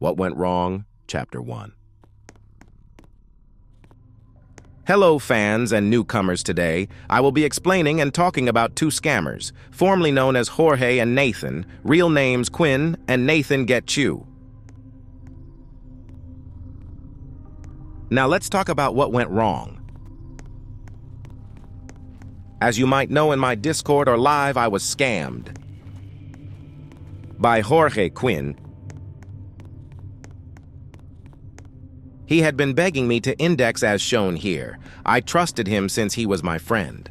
What Went Wrong, Chapter 1. Hello fans and newcomers. Today, I will be explaining and talking about two scammers, formerly known as Jorge and Nathan, real names Quinn and Nathan Get You. Now let's talk about what went wrong. As you might know, in my Discord or live, I was scammed by Jorge Quinn. He had been begging me to index as shown here. I trusted him since he was my friend.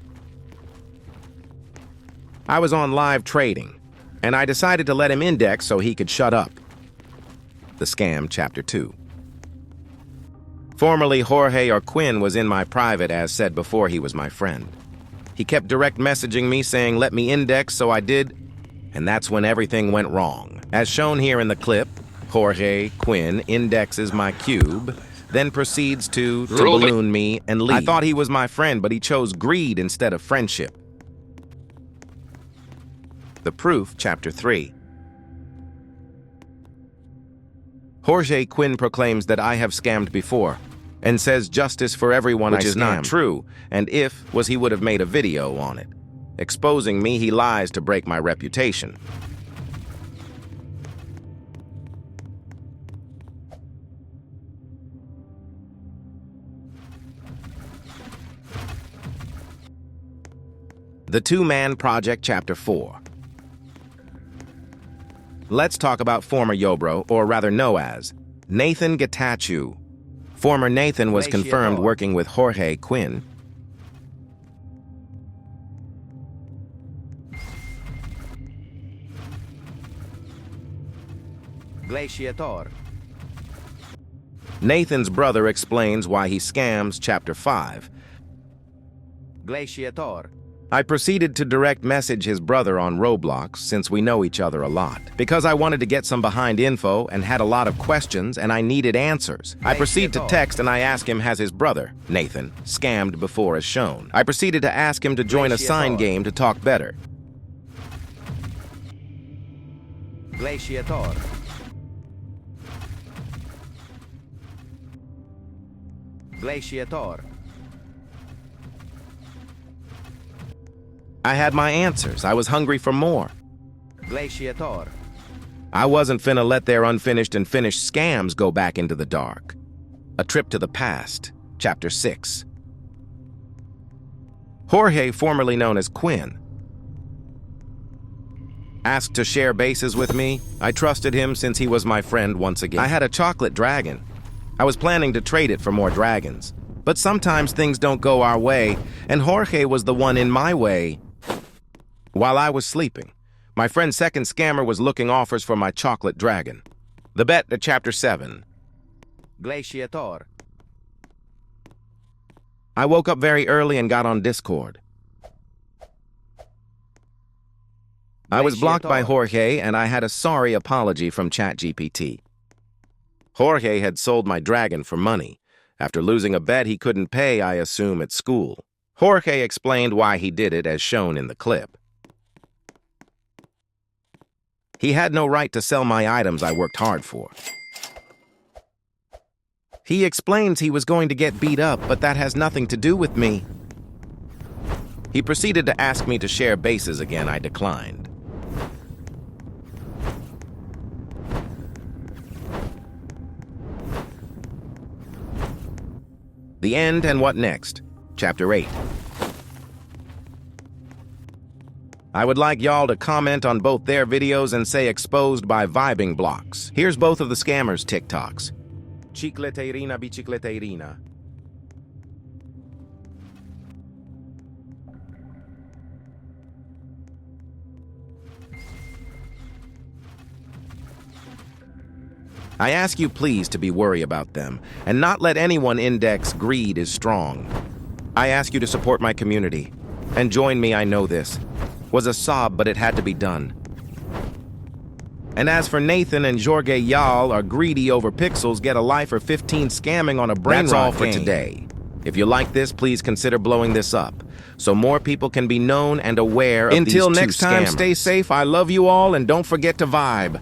I was on live trading, and I decided to let him index so he could shut up. The Scam, Chapter 2. Formerly, Jorge or Quinn was in my private. As said before, he was my friend. He kept direct messaging me saying let me index, so I did, and that's when everything went wrong. As shown here in the clip, Jorge Quinn indexes my cube, then proceeds to balloon me and leave. I thought he was my friend, but he chose greed instead of friendship. The Proof, Chapter 3. Jorge Quinn proclaims that I have scammed before, and says justice for everyone which is not true, and if was he would have made a video on it. Exposing me, he lies to break my reputation. The Two-Man Project, Chapter 4. Let's talk about former Yobro, or rather know as Nathan Get You. Former Nathan was confirmed working with Jorge Quinn. Glaciator. Nathan's brother explains why he scams, Chapter 5. Glaciator. I proceeded to direct message his brother on Roblox, since we know each other a lot, because I wanted to get some behind info and had a lot of questions and I needed answers. I proceed to text and I ask him has his brother, Nathan, scammed before as shown. I proceeded to ask him to join a sign game to talk better. Glaciator. Glaciator. I had my answers. I was hungry for more. Glaciator. I wasn't finna let their unfinished and finished scams go back into the dark. A Trip to the Past, Chapter 6. Jorge, formerly known as Quinn, asked to share bases with me. I trusted him since he was my friend once again. I had a chocolate dragon. I was planning to trade it for more dragons. But sometimes things don't go our way, and Jorge was the one in my way. While I was sleeping, my friend's second scammer was looking offers for my chocolate dragon. The Bet to Chapter 7. Glaciator. I woke up very early and got on Discord. I was blocked by Jorge, and I had a sorry apology from ChatGPT. Jorge had sold my dragon for money. After losing a bet he couldn't pay, I assume, at school. Jorge explained why he did it as shown in the clip. He had no right to sell my items I worked hard for. He explains he was going to get beat up, but that has nothing to do with me. He proceeded to ask me to share bases again. I declined. The End and What Next, Chapter 8. I would like y'all to comment on both their videos and say exposed by vibing blocks. Here's both of the scammers' TikToks. Chicleteirina bicicleteirina. I ask you please to be worried about them and not let anyone index greed is strong. I ask you to support my community and join me. I know this was a sob, but it had to be done. And as for Nathan and Jorge, y'all are greedy over pixels, get a life or 15 scamming on a brain. That's all for today. If you like this, please consider blowing this up so more people can be known and aware of these two scammers. Until next time, stay safe. I love you all, and don't forget to vibe.